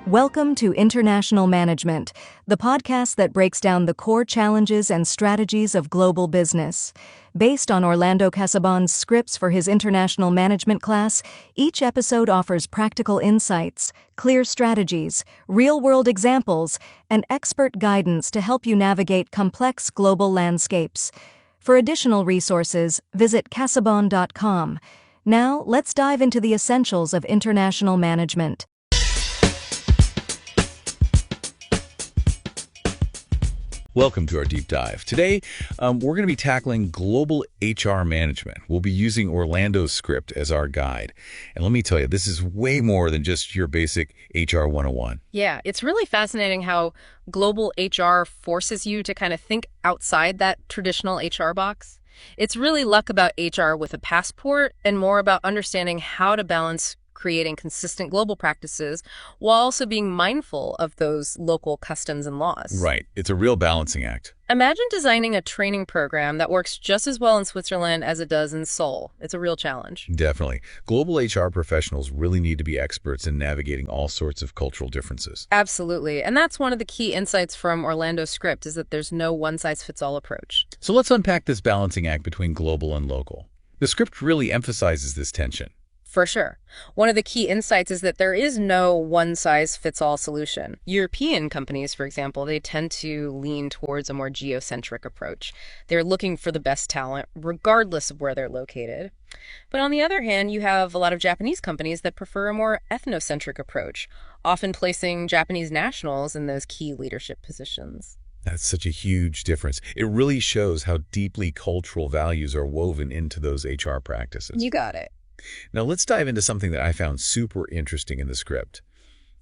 Welcome to International Management, the podcast that breaks down the core challenges and strategies of global business. Based on Orlando Casabon's scripts for his international management class, each episode offers practical insights, clear strategies, real-world examples, and expert guidance to help you navigate complex global landscapes. For additional resources, visit casabon.com. Now, let's dive into the essentials of international management. Welcome to our deep dive. Today, we're going to be tackling global HR management. We'll be using Orlando's script as our guide. And let me tell you, this is way more than just your basic HR 101. Yeah, it's really fascinating how global HR forces you to kind of think outside that traditional HR box. It's really less about HR with a passport and more about understanding how to balance creating consistent global practices while also being mindful of those local customs and laws. Right. It's a real balancing act. Imagine designing a training program that works just as well in Switzerland as it does in Seoul. It's a real challenge. Definitely. Global HR professionals really need to be experts in navigating all sorts of cultural differences. Absolutely. And that's one of the key insights from Orlando's script is that there's no one-size-fits-all approach. So let's unpack this balancing act between global and local. The script really emphasizes this tension. For sure. One of the key insights is that there is no one-size-fits-all solution. European companies, for example, they tend to lean towards a more geocentric approach. They're looking for the best talent, regardless of where they're located. But on the other hand, you have a lot of Japanese companies that prefer a more ethnocentric approach, often placing Japanese nationals in those key leadership positions. That's such a huge difference. It really shows how deeply cultural values are woven into those HR practices. You got it. Now let's dive into something that I found super interesting in the script.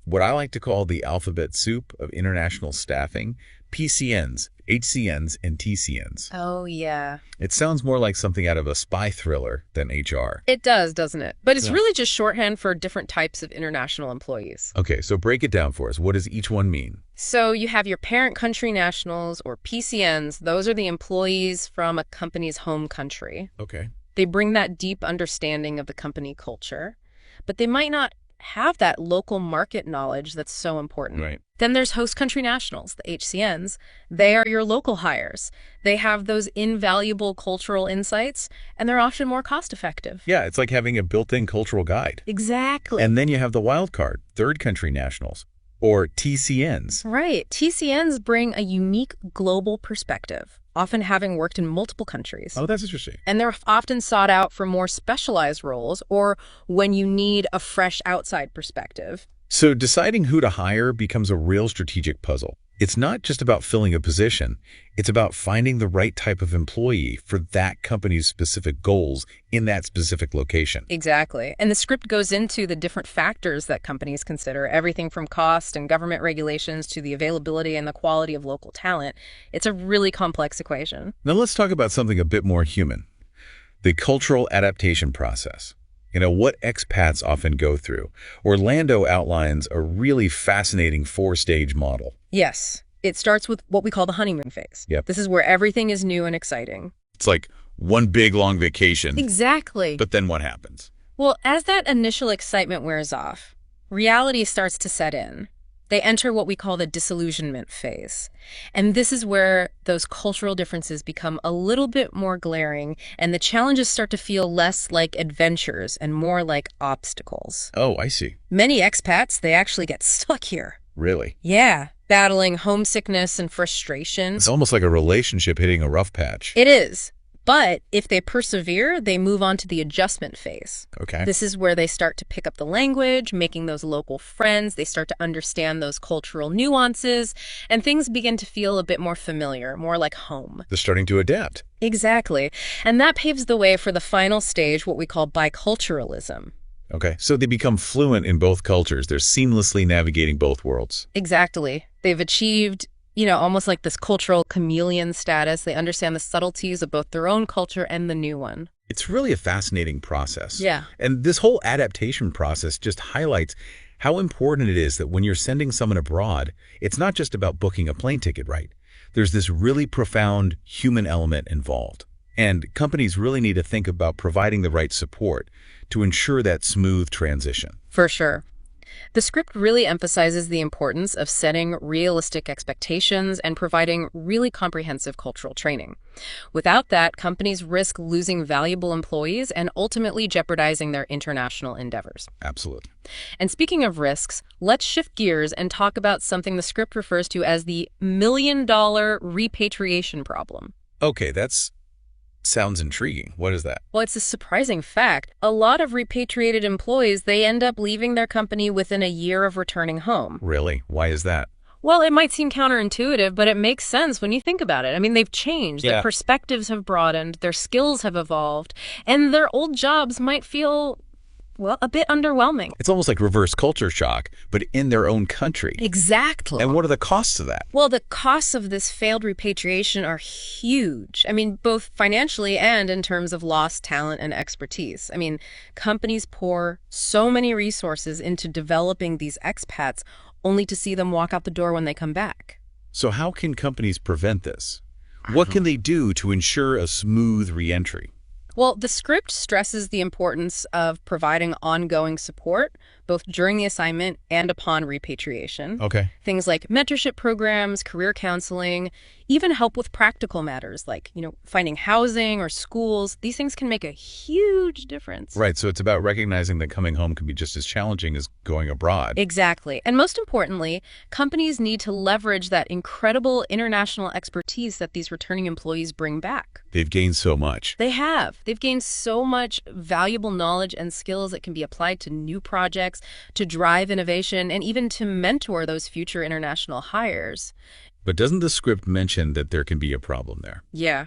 What I like to call the alphabet soup of international staffing, PCNs, HCNs, and TCNs. Oh, yeah. It sounds more like something out of a spy thriller than HR. It does, doesn't it? But it's really just shorthand for different types of international employees. Okay, so break it down for us. What does each one mean? So you have your parent country nationals, or PCNs. Those are the employees from a company's home country. Okay. They bring that deep understanding of the company culture, but they might not have that local market knowledge that's so important. Right. Then there's host country nationals, the HCNs. They are your local hires. They have those invaluable cultural insights, and they're often more cost-effective. Yeah, it's like having a built-in cultural guide. Exactly. And then you have the wild card, third country nationals, or TCNs. Right. TCNs bring a unique global perspective, often having worked in multiple countries. Oh, that's interesting. And they're often sought out for more specialized roles or when you need a fresh outside perspective. So deciding who to hire becomes a real strategic puzzle. It's not just about filling a position. It's about finding the right type of employee for that company's specific goals in that specific location. Exactly. And the script goes into the different factors that companies consider, everything from cost and government regulations to the availability and the quality of local talent. It's a really complex equation. Now let's talk about something a bit more human, the cultural adaptation process. What expats often go through. Orlando outlines a really fascinating four-stage model. Yes. It starts with what we call the honeymoon phase. Yep. This is where everything is new and exciting. It's like one big, long vacation. Exactly. But then what happens? Well, as that initial excitement wears off, reality starts to set in. They enter what we call the disillusionment phase. And this is where those cultural differences become a little bit more glaring and the challenges start to feel less like adventures and more like obstacles. Oh, I see. Many expats, they actually get stuck here. Really? Yeah, battling homesickness and frustration. It's almost like a relationship hitting a rough patch. It is. But if they persevere, they move on to the adjustment phase. Okay. This is where they start to pick up the language, making those local friends. They start to understand those cultural nuances, and things begin to feel a bit more familiar, more like home. They're starting to adapt. Exactly. And that paves the way for the final stage, what we call biculturalism. Okay. So they become fluent in both cultures. They're seamlessly navigating both worlds. Exactly. They've achieved almost like this cultural chameleon status. They understand the subtleties of both their own culture and the new one. It's really a fascinating process. Yeah. And this whole adaptation process just highlights how important it is that when you're sending someone abroad, it's not just about booking a plane ticket, right? There's this really profound human element involved. And companies really need to think about providing the right support to ensure that smooth transition. For sure. The script really emphasizes the importance of setting realistic expectations and providing really comprehensive cultural training. Without that, companies risk losing valuable employees and ultimately jeopardizing their international endeavors. Absolutely. And speaking of risks, let's shift gears and talk about something the script refers to as the $1 million repatriation problem. Okay, that sounds intriguing. What is that? Well, it's a surprising fact. A lot of repatriated employees, they end up leaving their company within a year of returning home. Really? Why is that? Well, it might seem counterintuitive, but it makes sense when you think about it. I mean, they've changed, Yeah. their perspectives have broadened, their skills have evolved, and their old jobs might feel, well, a bit underwhelming. It's almost like reverse culture shock, but in their own country. Exactly. And what are the costs of that? Well, the costs of this failed repatriation are huge. I mean, both financially and in terms of lost talent and expertise. I mean, companies pour so many resources into developing these expats only to see them walk out the door when they come back. So how can companies prevent this? What can they do to ensure a smooth reentry? Well, the script stresses the importance of providing ongoing support, both during the assignment and upon repatriation. Okay. Things like mentorship programs, career counseling, even help with practical matters like, finding housing or schools. These things can make a huge difference. Right, so it's about recognizing that coming home can be just as challenging as going abroad. Exactly. And most importantly, companies need to leverage that incredible international expertise that these returning employees bring back. They've gained so much. They have. They've gained so much valuable knowledge and skills that can be applied to new projects, to drive innovation, and even to mentor those future international hires. But doesn't the script mention that there can be a problem there? Yeah.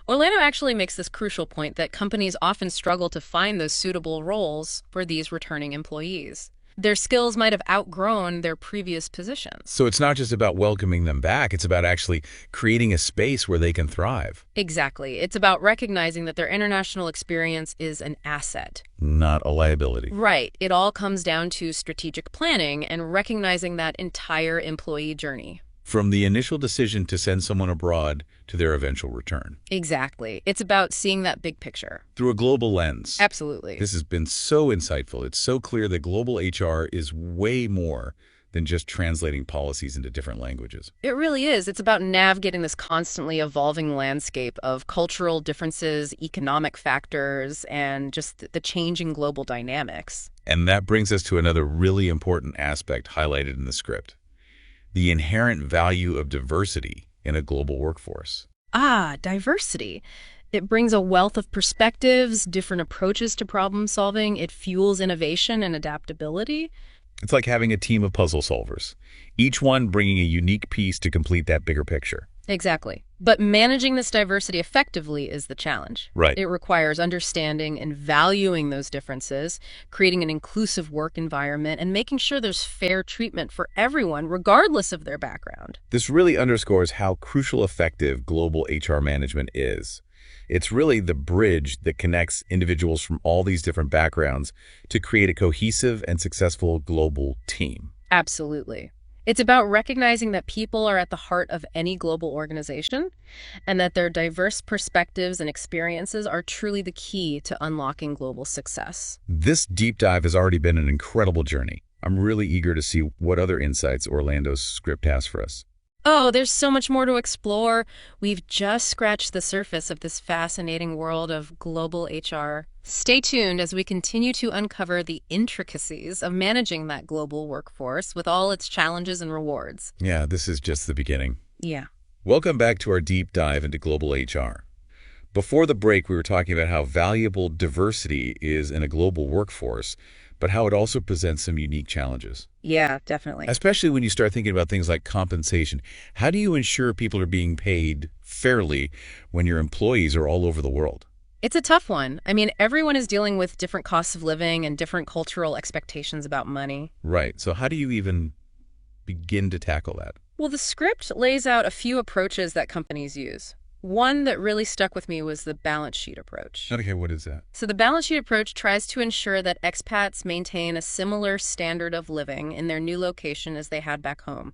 Orlando actually makes this crucial point that companies often struggle to find those suitable roles for these returning employees. Their skills might have outgrown their previous positions. So it's not just about welcoming them back, it's about actually creating a space where they can thrive. Exactly. It's about recognizing that their international experience is an asset. Not a liability. Right. It all comes down to strategic planning and recognizing that entire employee journey. From the initial decision to send someone abroad to their eventual return. Exactly. It's about seeing that big picture. Through a global lens. Absolutely. This has been so insightful. It's so clear that global HR is way more than just translating policies into different languages. It really is. It's about navigating this constantly evolving landscape of cultural differences, economic factors, and just the changing global dynamics. And that brings us to another really important aspect highlighted in the script. The inherent value of diversity in a global workforce. Diversity. It brings a wealth of perspectives, different approaches to problem solving. It fuels innovation and adaptability. It's like having a team of puzzle solvers, each one bringing a unique piece to complete that bigger picture. Exactly. But managing this diversity effectively is the challenge. Right. It requires understanding and valuing those differences, creating an inclusive work environment, and making sure there's fair treatment for everyone, regardless of their background. This really underscores how crucial effective global HR management is. It's really the bridge that connects individuals from all these different backgrounds to create a cohesive and successful global team. Absolutely. It's about recognizing that people are at the heart of any global organization and that their diverse perspectives and experiences are truly the key to unlocking global success. This deep dive has already been an incredible journey. I'm really eager to see what other insights Orlando's script has for us. Oh, there's so much more to explore. We've just scratched the surface of this fascinating world of global HR. Stay tuned as we continue to uncover the intricacies of managing that global workforce with all its challenges and rewards. Yeah, this is just the beginning. Yeah. Welcome back to our deep dive into global HR. Before the break, we were talking about how valuable diversity is in a global workforce, but how it also presents some unique challenges. Yeah, definitely. Especially when you start thinking about things like compensation. How do you ensure people are being paid fairly when your employees are all over the world? It's a tough one. I mean, everyone is dealing with different costs of living and different cultural expectations about money. Right. So how do you even begin to tackle that? Well, the script lays out a few approaches that companies use. One that really stuck with me was the balance sheet approach. Okay, what is that? So the balance sheet approach tries to ensure that expats maintain a similar standard of living in their new location as they had back home.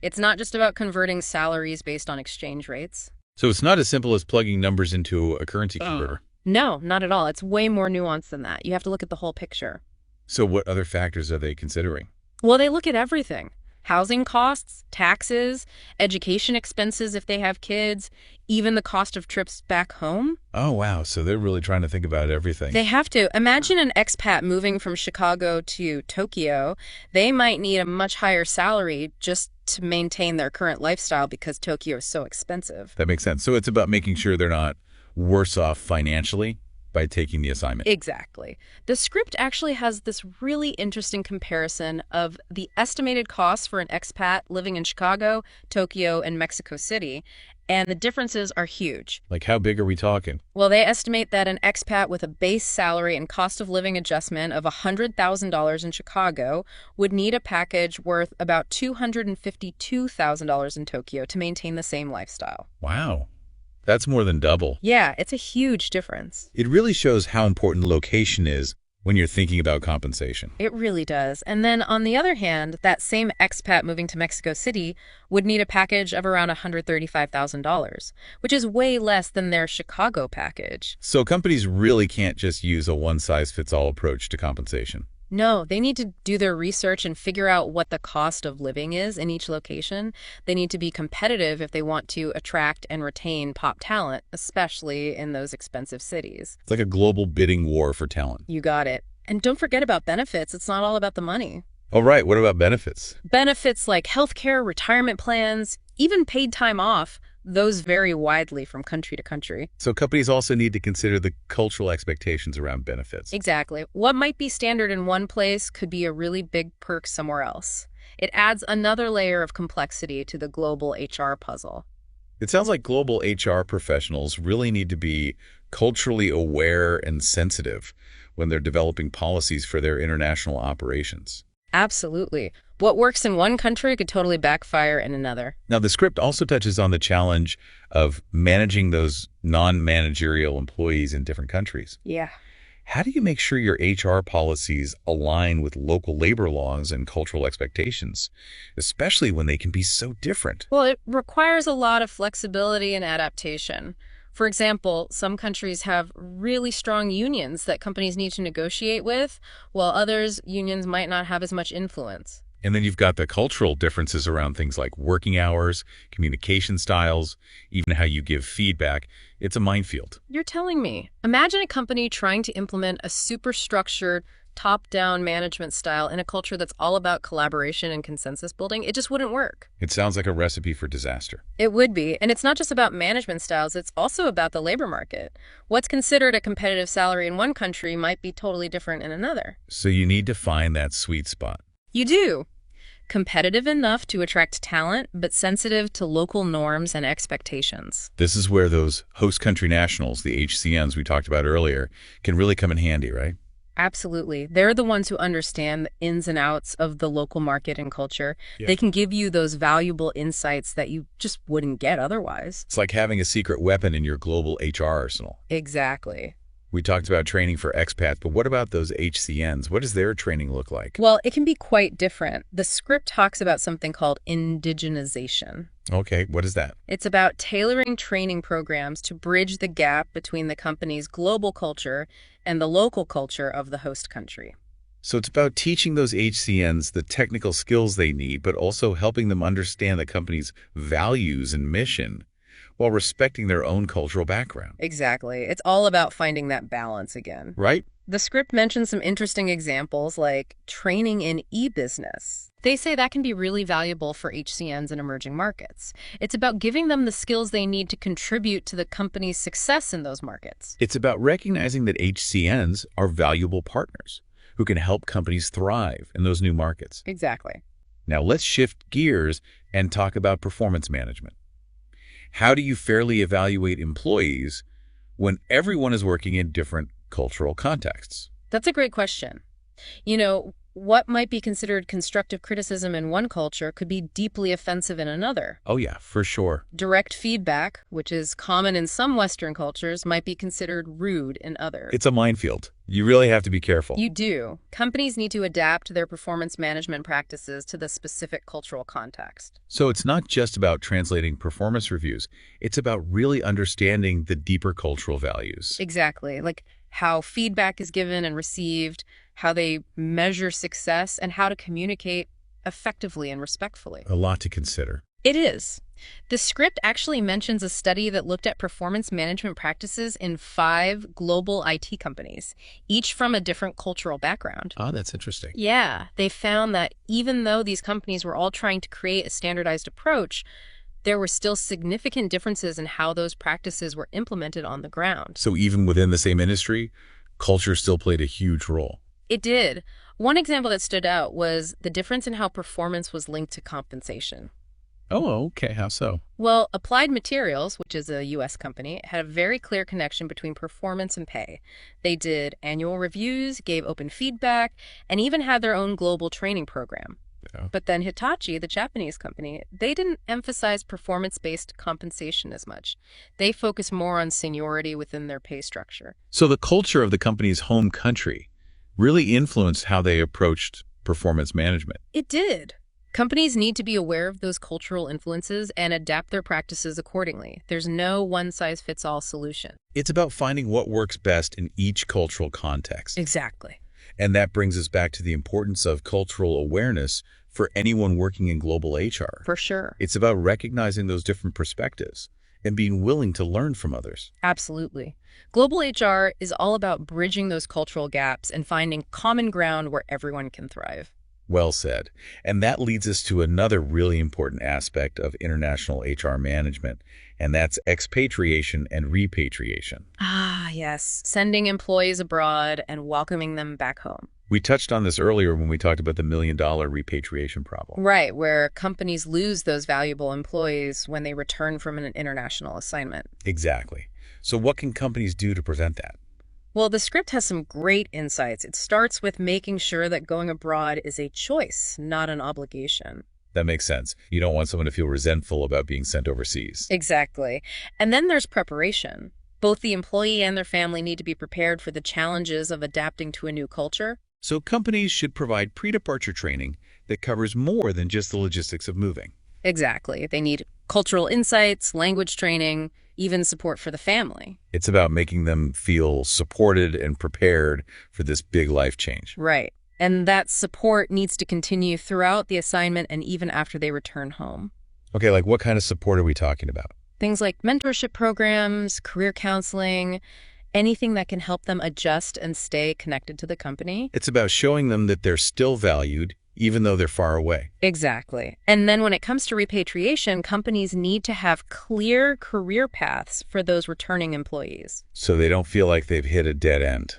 It's not just about converting salaries based on exchange rates. So it's not as simple as plugging numbers into a currency converter. No, not at all. It's way more nuanced than that. You have to look at the whole picture. So what other factors are they considering? Well, they look at everything. Housing costs, taxes, education expenses if they have kids, even the cost of trips back home. Oh, wow. So they're really trying to think about everything. They have to. Imagine an expat moving from Chicago to Tokyo. They might need a much higher salary just to maintain their current lifestyle because Tokyo is so expensive. That makes sense. So it's about making sure they're not worse off financially by taking the assignment. Exactly. The script actually has this really interesting comparison of the estimated costs for an expat living in Chicago, Tokyo, and Mexico City, and the differences are huge. Like how big are we talking? Well, they estimate that an expat with a base salary and cost of living adjustment of $100,000 in Chicago would need a package worth about $252,000 in Tokyo to maintain the same lifestyle. Wow. That's more than double. Yeah, it's a huge difference. It really shows how important location is when you're thinking about compensation. It really does. And then on the other hand, that same expat moving to Mexico City would need a package of around $135,000, which is way less than their Chicago package. So companies really can't just use a one-size-fits-all approach to compensation. No, they need to do their research and figure out what the cost of living is in each location. They need to be competitive if they want to attract and retain top talent, especially in those expensive cities. It's like a global bidding war for talent. You got it. And don't forget about benefits. It's not all about the money. All right, what about benefits? Benefits like healthcare, retirement plans, even paid time off, those vary widely from country to country. So companies also need to consider the cultural expectations around benefits. Exactly. What might be standard in one place could be a really big perk somewhere else. It adds another layer of complexity to the global HR puzzle. It sounds like global HR professionals really need to be culturally aware and sensitive when they're developing policies for their international operations. Absolutely. What works in one country could totally backfire in another. Now, the script also touches on the challenge of managing those non-managerial employees in different countries. Yeah. How do you make sure your HR policies align with local labor laws and cultural expectations, especially when they can be so different? Well, it requires a lot of flexibility and adaptation. For example, some countries have really strong unions that companies need to negotiate with, while others, unions might not have as much influence. And then you've got the cultural differences around things like working hours, communication styles, even how you give feedback. It's a minefield. You're telling me. Imagine a company trying to implement a super structured, top-down management style in a culture that's all about collaboration and consensus building. It just wouldn't work. It sounds like a recipe for disaster. It would be. And it's not just about management styles, it's also about the labor market. What's considered a competitive salary in one country might be totally different in another. So you need to find that sweet spot. You do. Competitive enough to attract talent, but sensitive to local norms and expectations. This is where those host country nationals, the HCNs we talked about earlier, can really come in handy, right? Absolutely. They're the ones who understand the ins and outs of the local market and culture. Yeah. They can give you those valuable insights that you just wouldn't get otherwise. It's like having a secret weapon in your global HR arsenal. Exactly. We talked about training for expats, but what about those HCNs? What does their training look like? Well, it can be quite different. The script talks about something called indigenization. Okay, what is that? It's about tailoring training programs to bridge the gap between the company's global culture and the local culture of the host country. So it's about teaching those HCNs the technical skills they need, but also helping them understand the company's values and mission while respecting their own cultural background. Exactly. It's all about finding that balance again. Right? The script mentions some interesting examples like training in e-business. They say that can be really valuable for HCNs in emerging markets. It's about giving them the skills they need to contribute to the company's success in those markets. It's about recognizing that HCNs are valuable partners who can help companies thrive in those new markets. Exactly. Now let's shift gears and talk about performance management. How do you fairly evaluate employees when everyone is working in different cultural contexts? That's a great question. You know, what might be considered constructive criticism in one culture could be deeply offensive in another. Oh yeah, for sure. Direct feedback, which is common in some Western cultures, might be considered rude in others. It's a minefield. You really have to be careful. You do. Companies need to adapt their performance management practices to the specific cultural context. So it's not just about translating performance reviews. It's about really understanding the deeper cultural values. Exactly. Like how feedback is given and received, how they measure success, and how to communicate effectively and respectfully. A lot to consider. It is. The script actually mentions a study that looked at performance management practices in 5 global IT companies, each from a different cultural background. Ah, that's interesting. Yeah, they found that even though these companies were all trying to create a standardized approach, there were still significant differences in how those practices were implemented on the ground. So even within the same industry, culture still played a huge role. It did. One example that stood out was the difference in how performance was linked to compensation. Oh, okay. How so? Well, Applied Materials, which is a U.S. company, had a very clear connection between performance and pay. They did annual reviews, gave open feedback, and even had their own global training program. Yeah. But then Hitachi, the Japanese company, they didn't emphasize performance-based compensation as much. They focused more on seniority within their pay structure. So the culture of the company's home country really influenced how they approached performance management. It did. Companies need to be aware of those cultural influences and adapt their practices accordingly. There's no one-size-fits-all solution. It's about finding what works best in each cultural context. Exactly. And that brings us back to the importance of cultural awareness for anyone working in global HR. For sure. It's about recognizing those different perspectives and being willing to learn from others. Absolutely. Global HR is all about bridging those cultural gaps and finding common ground where everyone can thrive. Well said. And that leads us to another really important aspect of international HR management, and that's expatriation and repatriation. Ah, yes. Sending employees abroad and welcoming them back home. We touched on this earlier when we talked about the $1 million repatriation problem. Right, where companies lose those valuable employees when they return from an international assignment. Exactly. So what can companies do to prevent that? Well, the script has some great insights. It starts with making sure that going abroad is a choice, not an obligation. That makes sense. You don't want someone to feel resentful about being sent overseas. Exactly. And then there's preparation. Both the employee and their family need to be prepared for the challenges of adapting to a new culture. So companies should provide pre-departure training that covers more than just the logistics of moving. Exactly. They need cultural insights, language training, even support for the family. It's about making them feel supported and prepared for this big life change. Right. And that support needs to continue throughout the assignment and even after they return home. Okay, like what kind of support are we talking about? Things like mentorship programs, career counseling, anything that can help them adjust and stay connected to the company. It's about showing them that they're still valued, even though they're far away. Exactly. And then when it comes to repatriation, companies need to have clear career paths for those returning employees. So they don't feel like they've hit a dead end.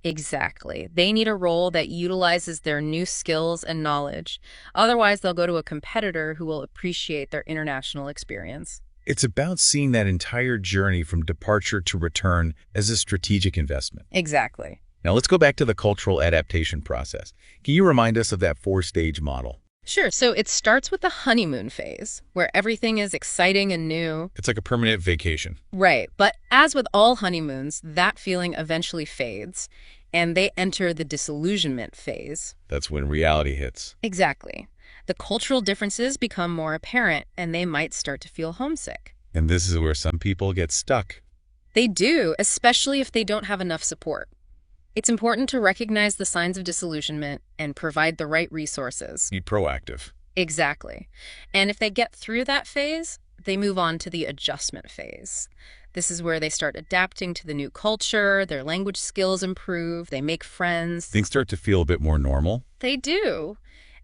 Exactly. They need a role that utilizes their new skills and knowledge. Otherwise, they'll go to a competitor who will appreciate their international experience. It's about seeing that entire journey from departure to return as a strategic investment. Exactly. Now let's go back to the cultural adaptation process. Can you remind us of that 4-stage model? Sure. So it starts with the honeymoon phase, where everything is exciting and new. It's like a permanent vacation. Right. But as with all honeymoons, that feeling eventually fades, and they enter the disillusionment phase. That's when reality hits. Exactly. The cultural differences become more apparent, and they might start to feel homesick. And this is where some people get stuck. They do, especially if they don't have enough support. It's important to recognize the signs of disillusionment and provide the right resources. Be proactive. Exactly. And if they get through that phase, they move on to the adjustment phase. This is where they start adapting to the new culture, their language skills improve, they make friends. Things start to feel a bit more normal. They do.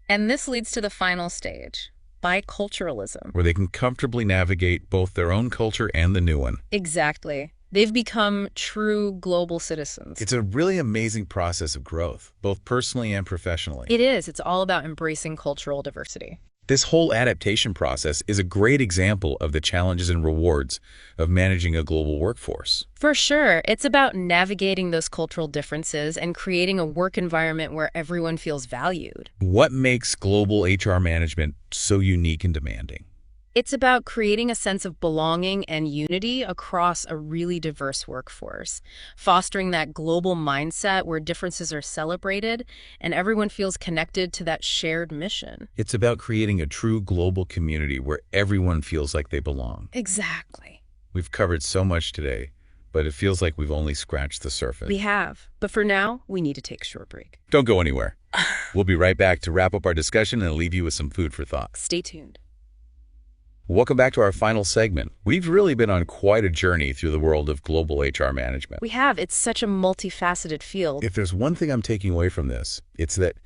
And this leads to the final stage, biculturalism. Where they can comfortably navigate both their own culture and the new one. Exactly. They've become true global citizens. It's a really amazing process of growth, both personally and professionally. It is. It's all about embracing cultural diversity. This whole adaptation process is a great example of the challenges and rewards of managing a global workforce. For sure, it's about navigating those cultural differences and creating a work environment where everyone feels valued. What makes global HR management so unique and demanding? It's about creating a sense of belonging and unity across a really diverse workforce, fostering that global mindset where differences are celebrated and everyone feels connected to that shared mission. It's about creating a true global community where everyone feels like they belong. Exactly. We've covered so much today, but it feels like we've only scratched the surface. We have. But for now, we need to take a short break. Don't go anywhere. We'll be right back to wrap up our discussion and leave you with some food for thought. Stay tuned. Welcome back to our final segment. We've really been on quite a journey through the world of global HR management. We have. It's such a multifaceted field. If there's one thing I'm taking away from this, it's that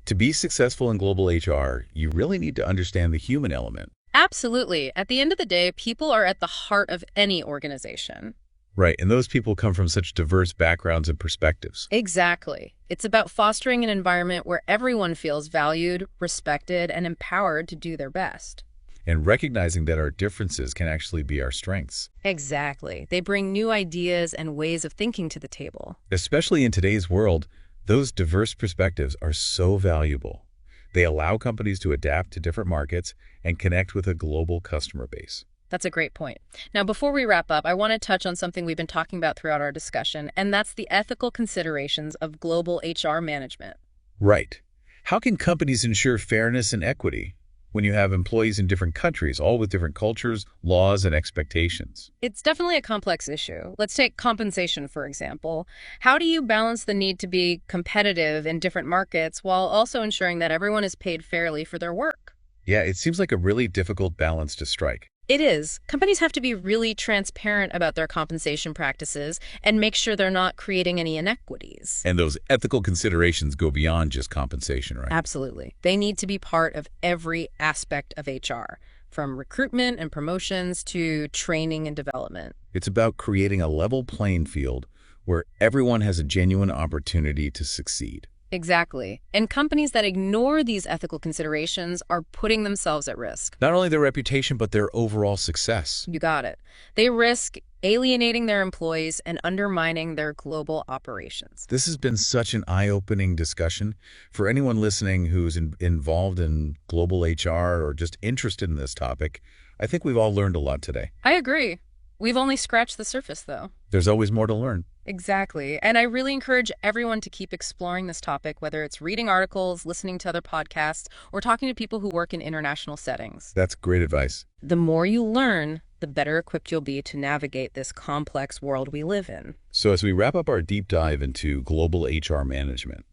to be successful in global HR, you really need to understand the human element. Absolutely. At the end of the day, people are at the heart of any organization. Right, and those people come from such diverse backgrounds and perspectives. Exactly. It's about fostering an environment where everyone feels valued, respected, and empowered to do their best. And recognizing that our differences can actually be our strengths. Exactly. They bring new ideas and ways of thinking to the table. Especially in today's world, those diverse perspectives are so valuable. They allow companies to adapt to different markets and connect with a global customer base. That's a great point. Now, before we wrap up, I want to touch on something we've been talking about throughout our discussion, and that's the ethical considerations of global HR management. Right. How can companies ensure fairness and equity when you have employees in different countries, all with different cultures, laws, and expectations? It's definitely a complex issue. Let's take compensation, for example. How do you balance the need to be competitive in different markets while also ensuring that everyone is paid fairly for their work? Yeah, it seems like a really difficult balance to strike. It is. Companies have to be really transparent about their compensation practices and make sure they're not creating any inequities. And those ethical considerations go beyond just compensation, right? Absolutely. They need to be part of every aspect of HR, from recruitment and promotions to training and development. It's about creating a level playing field where everyone has a genuine opportunity to succeed. Exactly. And companies that ignore these ethical considerations are putting themselves at risk. Not only their reputation, but their overall success. You got it. They risk alienating their employees and undermining their global operations. This has been such an eye-opening discussion. For anyone listening who's involved in global HR or just interested in this topic, I think we've all learned a lot today. I agree. We've only scratched the surface, though. There's always more to learn. Exactly. And I really encourage everyone to keep exploring this topic, whether it's reading articles, listening to other podcasts, or talking to people who work in international settings. That's great advice. The more you learn, the better equipped you'll be to navigate this complex world we live in. So as we wrap up our deep dive into global HR management,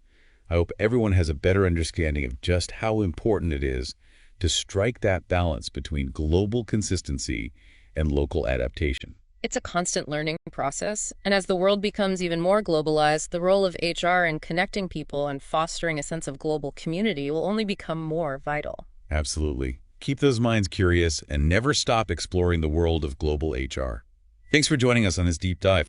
I hope everyone has a better understanding of just how important it is to strike that balance between global consistency and local adaptation. It's a constant learning process, and as the world becomes even more globalized, the role of HR in connecting people and fostering a sense of global community will only become more vital. Absolutely. Keep those minds curious and never stop exploring the world of global HR. Thanks for joining us on this deep dive.